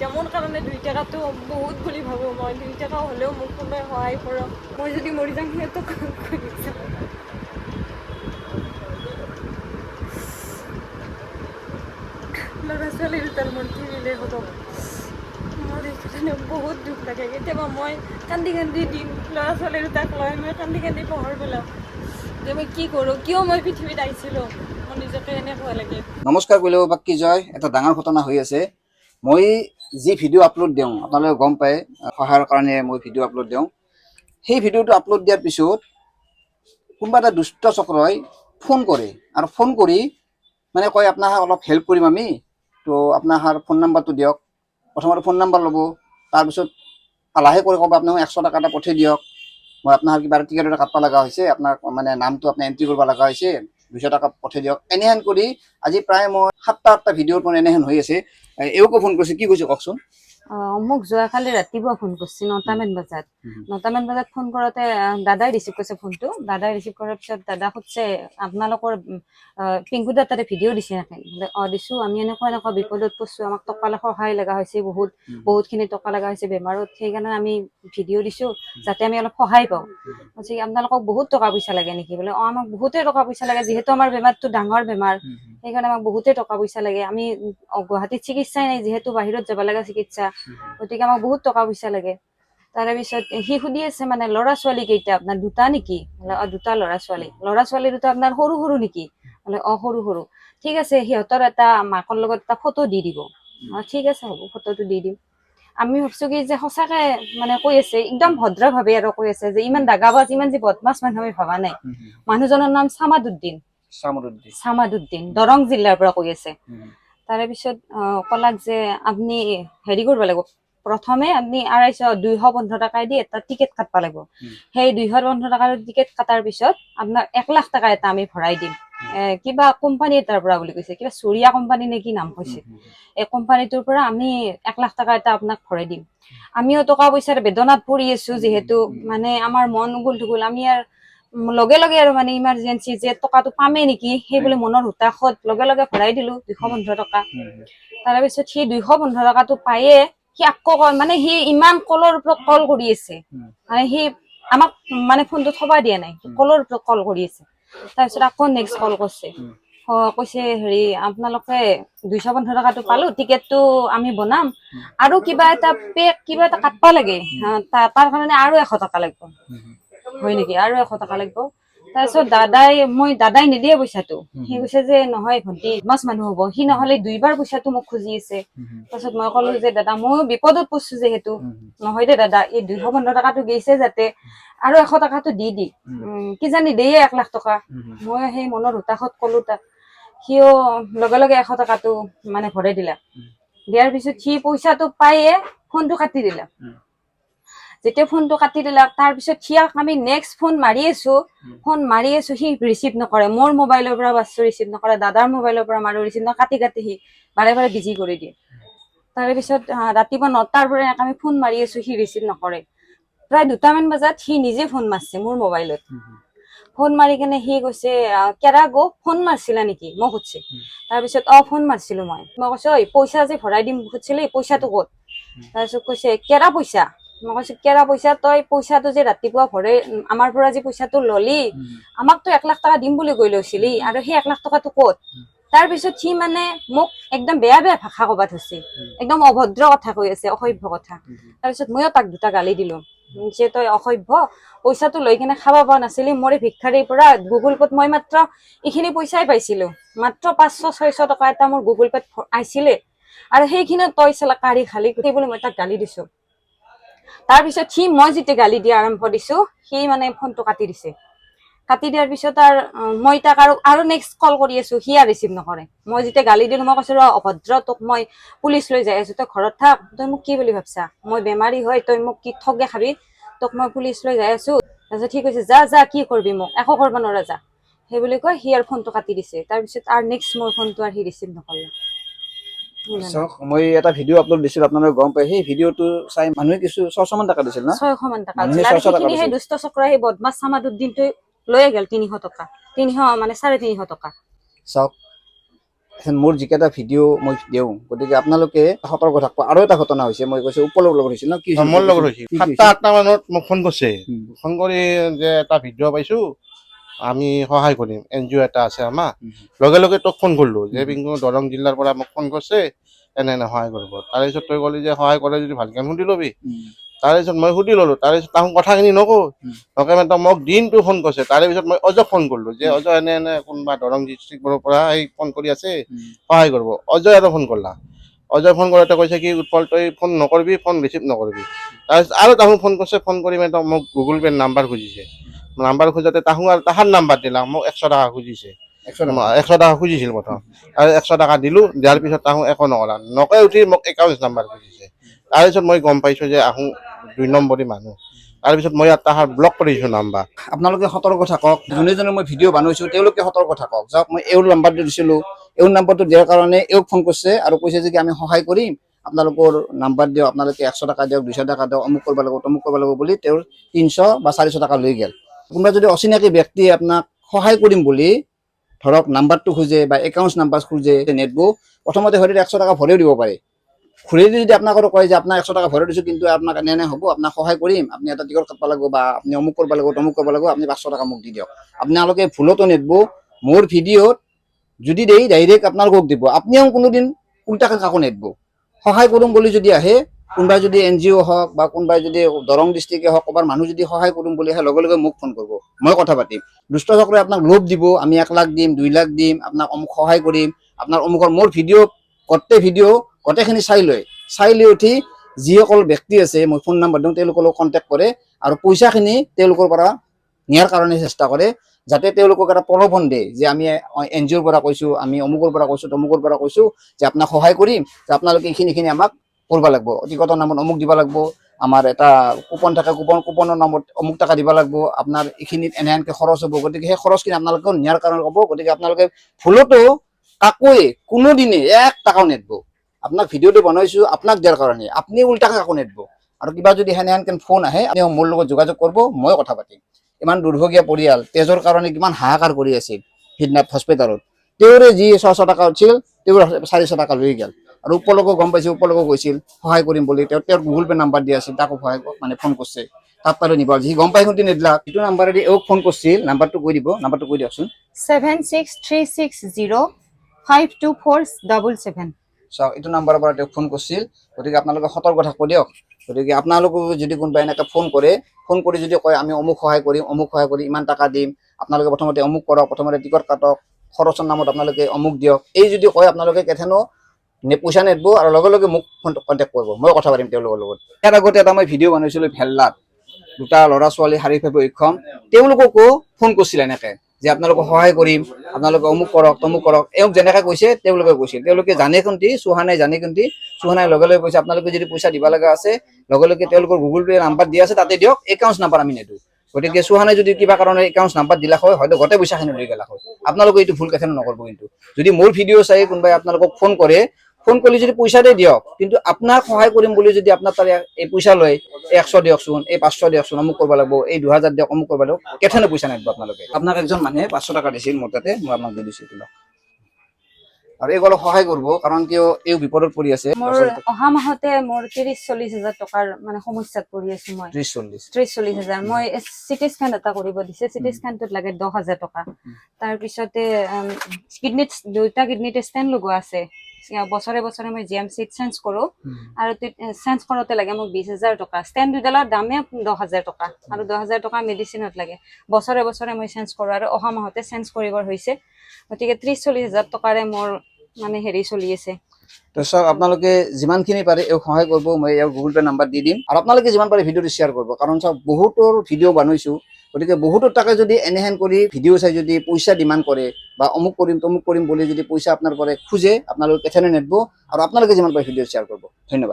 এতিয়া মোৰ কাৰণে 2 টকাটো বহুত বুলি ভাবোঁ মই 2 টকা হ'লেও মোক কোনোবাই সহায় কৰক মই যদি মৰি যাম সিহঁতক কৰি যাম ল'ৰা ছোৱালী দুটাৰ মন্ত্ৰী দিলে হ'ব মোৰ এইকাৰণে বহুত দুখ লাগে কেতিয়াবা মই কান্দি কান্দি দিম ল'ৰা ছোৱালী দুটাক লৈ মই কান্দি কান্দি পোহৰ পেলাওঁ যে মই কি কৰোঁ কিয় মই পৃথিৱীত আহিছিলোঁ মোৰ নিজকে এনেকুৱা লাগে নমস্কাৰ কৰিলেও বাকী জয় এটা ডাঙৰ ঘটনা হৈ আছে মই যি ভিডিঅ' আপলোড দিওঁ আপোনালোকে গম পায় সহায়ৰ কাৰণে মই ভিডিঅ' আপলোড দিওঁ সেই ভিডিঅ'টো আপলোড দিয়াৰ পিছত কোনোবা এটা দুষ্ট চক্ৰই ফোন কৰে আৰু ফোন কৰি মানে কয় আপোনাক অলপ হেল্প কৰিম আমি তো আপোনাৰ ফোন নাম্বাৰটো দিয়ক প্ৰথমতে ফোন নাম্বাৰ ল'ব তাৰপিছত লাহে কৰি ক'ব আপোনাক 100 টকা এটা পঠিয়াই দিয়ক মই আপোনাৰ কিবা টিকেট এটা কাটব লগা হৈছে আপোনাৰ মানে নামটো আপুনি এণ্ট্ৰি কৰিব লগা হৈছে 200 টকা পঠিয়াই দিয়ক এনেহেন কৰি আজি প্ৰায় মই 7টা ভিডিঅ'ত মানে এনেহেন হৈ আছে এওঁকো ফোন কৰিছে কি কৈছে কওকচোন মোক যোৱাকালি ৰাতিপুৱা ফোন কৰিছে 9টামান বজাত 9টামান বজাত ফোন কৰোঁতে দাদাই ৰিচিভ কৰিছে ফোনটো দাদাই ৰিচিভ কৰাৰ পিছত দাদা সুধিছে আপোনালোকৰ পিংকু দা তাতে ভিডিঅ' দিছে নেকি বোলে দিছোঁ আমি এনেকুৱা বিপদত পৰিছোঁ আমাক টকা সহায় লগা হৈছে বহুতখিনি টকা লগা হৈছে বেমাৰত সেইকাৰণে আমি ভিডিঅ' দিছোঁ যাতে আমি অলপ সহায় পাওঁ কৈছে আপোনালোকক বহুত টকা পইচা লাগে নেকি বোলে আমাক বহুতেই টকা পইচা লাগে যিহেতু আমাৰ বেমাৰটো ডাঙৰ বেমাৰ সেইকাৰণে আমাক বহুতেই টকা পইচা লাগে আমি গুৱাহাটীত চিকিৎসাই নাই যিহেতু বাহিৰত যাব লগা চিকিৎসা গতিকে আমাক বহুত টকা পইচা লাগে তাৰে পিছত সি সুধি আছে মানে ল'ৰা ছোৱালী কেইটা আপোনাৰ দুটা নেকি দুটা ল'ৰা ছোৱালী দুটা আপোনাৰ সৰু সৰু নেকি বোলে সৰু ঠিক আছে সিহঁতৰ এটা মাকৰ লগত এটা ফটো দি দিব ঠিক আছে হ'ব ফটোটো দি দিম আমি ভাবছো কি যে সঁচাকে মানে কৈ আছে একদম ভদ্ৰভাৱে আৰু কৈ আছে যে ইমান দাগাবাজ ইমান যে বদমাছ মানুহ আমি ভবা নাই মানুহজনৰ নাম চামাদুদ্দিন দৰং জিলাৰ পৰা কৈ আছে তাৰে পিছত কলাক যে আপুনি হেৰি কৰিব লাগিব প্ৰথমে আপুনি 215 টকাই দি এটা টিকেট কাটব লাগিব সেই 215 টকাৰ টিকেট কাটাৰ পিছত আপোনাক 1 লাখ টকা এটা আমি ভৰাই দিম কিবা কোম্পানী এটাৰ পৰা বুলি কৈছে কিবা চুৰিয়া কোম্পানী নে কি নাম কৈছে এই কোম্পানীটোৰ পৰা আমি 1 লাখ টকা এটা আপোনাক ভৰাই দিম আমিও টকা পইচাৰ বেদনাত পৰি আছো যিহেতু মানে আমাৰ মন উগুল থুগুল আমি আৰু লগে লগে আৰু মানে ইমাৰ্জেঞ্চি যে টকাটো পামে নেকি সেই বুলি মনৰ হুতাশত লগে লগে ভৰাই দিলো 215 টকা তাৰ পিছত সি 215 টকাটো পায়ে সি আকৌ মানে সি ইমান কলৰ ওপৰত কল কৰি আছে মানে সি আমাক মানে ফোনটো থবা দিয়া নাই কলৰ ওপৰত কল কৰি আছে তাৰপিছত আকৌ নেক্সট কল কৰিছে কৈছে হেৰি আপোনালোকে 215 টকাটো পালো টিকেটটো আমি বনাম আৰু কিবা এটা কাটবা লাগে তাৰ কাৰণে আৰু 100 টকা লাগিব হয় নেকি আৰু 100 টকা লাগিব তাৰপিছত দাদাই নিদিয়ে পইচাটো সি কৈছে যে নহয় ভণ্টি মাছ মানুহ হ'ব সি নহলে 2বাৰ পইচাটো মোক খুজি আছে তাৰপিছত মই ক'লো যে দাদা মই বিপদত পৰিছো যিহেতু নহয় দে দাদা এই 215 টকাটো গৈছে যাতে আৰু 100 টকাটো দি কিজানি দিয়ে 1 লাখ টকা মই সেই মনৰ হুতাশত ক'লো তাক সিও লগে লগে 100 টকাটো মানে ভৰাই দিলা দিয়াৰ পিছত সি পইচাটো পায়ে ফোনটো কাটি দিলা যেতিয়া ফোনটো কাটি দিলা তাৰ পিছত সিয়াক আমি নেক্সট ফোন মাৰি আছো সি ৰিচিভ নকৰে মোৰ মোবাইলৰ পৰা বাছ ৰিচিভ নকৰে দাদাৰ মোবাইলৰ পৰা মাৰো ৰিচিভ নকৰে কাটি সি বাৰে বাৰে বিজি কৰি দিয়ে তাৰে পিছত ৰাতিপুৱা 9টাৰ পৰা আমি ফোন মাৰি আছো সি ৰিচিভ নকৰে প্ৰায় 2টামান বজাত সি নিজে ফোন মাৰছে মোৰ মোবাইলত ফোন মাৰি কেনে সি কৈছে কেৰা গো ফোন মাৰছিলা নেকি মই সুধছে তাৰপিছত ফোন মাৰছিলো মই কৈছো ঐ পইচা যে ভৰাই দিম সুধছিলি পইচাটো ক'ত তাৰপিছত কৈছে কেৰা পইচা মই কৈছো কেৰা পইচা তই পইচাটো যে ৰাতিপুৱা ভৰাই আমাৰ পৰা যে পইচাটো ললি আমাকতো 1 লাখ টকা দিম বুলি কৈ লৈছিলি আৰু সেই 1 লাখ টকাটো ক'ত তাৰপিছত সি মানে মোক একদম বেয়া ভাষা ক'বা ধৰছে একদম অভদ্ৰ কথা কৈ আছে অসভ্য কথা তাৰপিছত ময়ো তাক 2টা গালি দিলো যে তই অসভ্য পইচাটো লৈ কিনে খাব পৰা নাছিলি মোৰ ভিক্ষাৰীৰ পৰা গুগল পেত মই মাত্ৰ এইখিনি পইচাই পাইছিলো মাত্ৰ 500-600 টকা এটা মোৰ গুগল পেত আইছিলে আৰু সেইখিনি তই চালা কাঢ়ি খালি সেই বুলি মই তাক গালি দিছো তাৰপিছত সি মই যেতিয়া গালি দিয়া আৰম্ভ দিছো সি মানে ফোনটো কাটি দিছে কাটি দিয়াৰ পিছত মই তাক আৰু নেক্সট কল কৰি আছো সি আৰু ৰিচিভ নকৰে মই যেতিয়া গালি দিলো মই কৈছো অভদ্ৰ তোক মই পুলিচ লৈ যাই আছো তই ঘৰত থাক তই মোক কি বুলি ভাবছা মই বেমাৰী হয় তই মোক কি ঠগে খাবি তোক মই পুলিচ লৈ যাই আছো তাৰপিছত ঠিক আছে যা কি কৰিবি মোক একো কৰিব নোৱাৰা যা সেই বুলি কৈ সি আৰু ফোনটো কাটি দিছে তাৰপিছত আৰু নেক্সট মোৰ ফোনটো আৰু সি ৰিচিভ নকৰে মই এটা ভিডিঅ' আপলোড দিছিলো আপোনালোকে গম পায় সেই ভিডিঅ'টো চাই মানুহে কিছু 600 মান টকা দিছিল না 600 মান টকা দিছিল আৰু সেইখিনি সেই দুষ্ট চক্ৰ সেই বদমাছ চামাদুদ্দিনটো লৈ গেল 300 টকা 300 মানে 350 টকা চাওক মোৰ যিকেইটা ভিডিঅ' মই দিওঁ গতিকে আপোনালোকে সতৰ্ক থাকিব। আৰু এটা ঘটনা হৈছে, মই কৈছোঁ উপলৰ লগত হৈছিল ন, কি হৈছিল? মোৰ লগত হৈছিল 7টা-8টা মানত মোক ফোন কৰিছে, ফোন কৰি যে এটা ভিডিঅ' পাইছো, আমি সহায় কৰিম, NGO এটা আছে আমাৰ, লগে লগে তোক ফোন কৰিলো যে পিংকু দৰং জিলাৰ পৰা মোক ফোন কৰিছে, এনে সহায় কৰিব। তাৰপিছত তই ক'লি যে সহায় কৰে যদি ভালকে সুধি ল'বি। তাৰপিছত মই সুধি ল'লো, তাৰপিছত তাহোন কথাখিনি নকওঁ মানে মোক দিনটো ফোন কৰিছে। তাৰেপিছত মই অজয়ক ফোন কৰিলো যে অজয় এনে কোনোবা দৰং ডিষ্ট্ৰিক্টৰ পৰা ফোন কৰি আছে, সহায় কৰিব। অজয় আৰু ফোন কৰলা, অজয় ফোন কৰোঁতে কৈছে কি উৎপল তই ফোন নকৰিবি, ফোন ৰিচিভ নকৰিবি। তাৰপিছত আৰু তাহোন ফোন কৰিছে, ফোন কৰি মোক গুগল পে'ৰ নাম্বাৰ খুজিছে। নাম্বাৰ খোজাতে তাহোন আৰু তাহাৰ নাম্বাৰ দিলা, মোক 100 টকা খুজিছে। 100 টকা খুজিছিল প্ৰথম, আৰু 100 টকা দিলোঁ। দিয়াৰ পিছত তাহোন একো নকৰা, নকৈ উঠি মোক একাউণ্ট নাম্বাৰ খুজিছে। তাৰপিছত মই গম পাইছোঁ যে আহোঁ 2 নম্বৰী মানুহ। তাৰপিছত মই তাহাৰ ব্লক কৰি দিছোঁ নাম্বাৰ। আপোনালোকে সতৰ্ক থাকক, যোনে যোনে মই ভিডিঅ' বনাইছোঁ তেওঁলোকে সতৰ্ক থাকক। যাওক মই এওঁৰ নাম্বাৰটো দিছিলোঁ, এওঁৰ নাম্বাৰটো দিয়াৰ কাৰণে এওঁক ফোন কৰিছে আৰু কৈছে যে আমি সহায় কৰিম, আপোনালোকৰ নাম্বাৰ দিয়ক, আপোনালোকে 100 টকা দিয়ক, 200 টকা দিয়ক, অমুক কৰিব লাগিব, তমুক কৰিব লাগিব বুলি তেওঁৰ 300 বা 400 টকা লৈ গ'ল। কোনোবা যদি অচিনাকি ব্যক্তিয়ে আপোনাক সহায় কৰিম বুলি ধৰক নাম্বাৰটো খোজে বা একাউণ্ট নাম্বাৰ খোজে, নেটবুক প্ৰথমতে হয়তো 100 টকা ভৰিও দিব পাৰে। ঘূৰি যদি আপোনাক আৰু কয় যে আপোনাক 100 টকা ভৰাই দিছোঁ, কিন্তু আপোনাক এনে হ'ব, আপোনাক সহায় কৰিম, আপুনি এটা টিকট কাটব লাগিব বা আপুনি অমুক কৰিব লাগিব, তমুক কৰিব লাগিব, আপুনি 500 টকা মোক দি দিয়ক। আপোনালোকে ভুলতো নেদব, মোৰ ভিডিঅ'ত যদি দেই ডাইৰেক্ট আপোনালোকক দিব, আপুনিও কোনোদিন উল্টাকৈ কাকো নেদব। সহায় কৰিম বুলি যদি আহে, কোনোবাই যদি NGO হওক বা কোনোবাই যদি দৰং ডিষ্ট্ৰিক্টে হওক, ক'ৰবাৰ মানুহ যদি সহায় কৰিম বুলি আহে, লগে লগে মোক ফোন কৰিব, মই কথা পাতিম। দুষ্ট চক্ৰই আপোনাক লোভ দিব, আমি 1 লাখ দিম, 2 লাখ দিম, আপোনাক অমুক সহায় কৰিম, আপোনাৰ অমুকৰ মোৰ ভিডিঅ' গোটেইখিনি চাই লৈ উঠি যিসকল ব্যক্তি আছে মই ফোন নাম্বাৰ দিওঁ, তেওঁলোকৰ লগত কণ্টেক্ট কৰে আৰু পইচাখিনি তেওঁলোকৰ পৰা নিয়াৰ কাৰণে চেষ্টা কৰে, যাতে তেওঁলোকক এটা প্ৰলোভন দিয়ে যে আমি NGOৰ পৰা কৈছোঁ, আমি অমুকৰ পৰা কৈছোঁ, তমুকৰ পৰা কৈছোঁ যে আপোনাক সহায় কৰিম, যে আপোনালোকে এইখিনি আমাক কৰিব লাগিব, টিকটৰ নামত অমুক দিব লাগিব, আমাৰ এটা কুপন থাকে, কুপনৰ নামত অমুক টকা দিব লাগিব, আপোনাৰ এইখিনিত এনেহেনকৈ খৰচ হ'ব, গতিকে সেই খৰচখিনি আপোনালোকে নিয়াৰ কাৰণে ক'ব। গতিকে আপোনালোকে ভুলতো কাকোৱে কোনোদিনে 1 টকাও নেদব। আপোনাক ভিডিঅ'টো বনাইছোঁ আপোনাক দিয়াৰ কাৰণে, আপুনি উল্টাকৈ কাকো নেদব। আৰু কিবা যদি সেনেহেনকৈ ফোন আহে, আপুনি মোৰ লগত যোগাযোগ কৰিব, মই কথা পাতিম। ইমান দুৰ্ভগীয়া পৰিয়াল, তেজৰ কাৰণে কিমান হাহাকাৰ কৰি আছিল সিদিনা হস্পিটেলত, তেওঁৰে যি 600 টকা উঠিছিল, তেওঁৰ 400 টকা লৈ গ'ল। আৰু উপলকো গম পাইছে, উপলকো গৈছিল সহায় কৰিম বুলি, তেওঁৰ গুগল পে' নাম্বাৰ দিয়া আছিল, তাকো সহায় ফোন কৰিছে, তাত তালৈ নিব, যি গম পাই শুনি নেদলাক। যিটো নাম্বাৰেদি এওঁক ফোন কৰিছিল, নাম্বাৰটো কৈ দিব, নাম্বাৰটো কৈ দিয়কচোন। 7636052477। চাওক, এইটো নাম্বাৰৰ পৰা তেওঁক ফোন কৰিছিল। গতিকে আপোনালোকে সতৰ্ক থাকিব দিয়ক। গতিকে আপোনালোকো যদি কোনোবাই এনেকৈ ফোন কৰি যদি কয় আমি অমুক সহায় কৰিম, ইমান টকা দিম, আপোনালোকে প্ৰথমতে অমুক কৰক, প্ৰথমতে টিকট কাটক, খৰচৰ নামত আপোনালোকে অমুক দিয়ক, এই যদি কয় আপোনালোকে কেথেনো পইচা নেদব আৰু লগে লগে মোক কণ্টেক্ট কৰিব, মই কথা পাতিম তেওঁলোকৰ লগত। ইয়াৰ আগতে এটা মই ভিডিঅ' বনাইছিলোঁ ভেল্লাত, 2টা ল'ৰা ছোৱালী শাৰীৰিকভাৱে অক্ষম, তেওঁলোককো ফোন কৰিছিল এনেকৈ যে আপোনালোকক সহায় কৰিম, আপোনালোকে অমুক কৰক, তমুক কৰক। এওঁক যেনেকৈ কৈছে তেওঁলোকে কৈছিল, তেওঁলোকে জানে কোনটি চুহানাই লগে লগে কৈছে আপোনালোকে যদি পইচা দিব লগা আছে, লগে লগে তেওঁলোকৰ গুগল পে' নাম্বাৰ দিয়া আছে, তাতে দিয়ক, একাউণ্ট নাম্বাৰ আমি নেদো। গতিকে চুহানাই যদি কিবা কাৰণে একাউণ্ট নাম্বাৰ দিলা হয়, হয়তো গোটেই পইচাখিনি লৈ গ'লা হয়। আপোনালোকে এইটো ভুল কেথেনো নকৰিব। কিন্তু যদি মোৰ ভিডিঅ' চাই কোনোবাই আপোনালোকক ফোন কৰিলে যদি পইচা দিয়ক, কিন্তু আপোনাক সহায় কৰিম বুলি যদি আপোনাৰ তাৰে এই পইচা লয়, 100 দিয়কচোন, 500 দিয়কচোন, অমুক কৰিব লাগিব, 2000 দিয়ক, অমুক কৰিব লাগিব, কেথেনো পইচা নেদব আপোনালোকে। আপোনাক একজন মানুহে 500 টকা দিছিল মোৰ তাতে, মই আপোনাক দি দিছোঁ। আৰু এইসকলক সহায় কৰিব, কাৰণ কিয় এই বিপদত পৰি আছে। মোৰ অহা মাহতে মোৰ 30-40 হাজাৰ টকাৰ মানে সমস্যাত পৰি আছো মই। 30-40 হাজাৰ। মই চিটি স্কেন এটা কৰিব দিছে, চিটি স্কেনটোত লাগে 10,000 টকা। তাৰপিছতে কিডনিত 2টা কিডনিত ষ্টেণ্ড লগোৱা আছে, বছৰে বছৰে মই GMCত চেঞ্জ কৰোঁ, আৰু চেঞ্জ কৰোঁতে লাগে মোক 20,000 টকা। ষ্টেণ্ড 2ডালৰ দামে 10,000 টকা, আৰু 10,000 টকা মেডিচিনত লাগে। বছৰে বছৰে মই চেঞ্জ কৰোঁ, আৰু অহা মাহতে চেঞ্জ কৰিবৰ হৈছে। গতিকে 30-40 হাজাৰ টকাৰে মোৰ মানে হেৰি চলি আছে। তো চাওক, আপোনালোকে যিমানখিনি পাৰে এওঁক সহায় কৰিব, মই এওঁৰ গুগল পে' নাম্বাৰ দি দিম, আৰু আপোনালোকে যিমান পাৰে ভিডিঅ'টো শ্বেয়াৰ কৰিব। কাৰণ চাওক, বহুতৰ ভিডিঅ' বনাইছোঁ, গতিকে বহুতৰ তাকে যদি এনেহেন কৰি ভিডিঅ' চাই যদি পইচা ডিমাণ্ড কৰে বা অমুক কৰিম তমুক কৰিম বুলি যদি পইচা আপোনাৰ পৰা খোজে, আপোনালোকে কেথেনে নেদব। আৰু আপোনালোকে যিমান পাৰে ভিডিঅ' শ্বেয়াৰ কৰিব। ধন্যবাদ।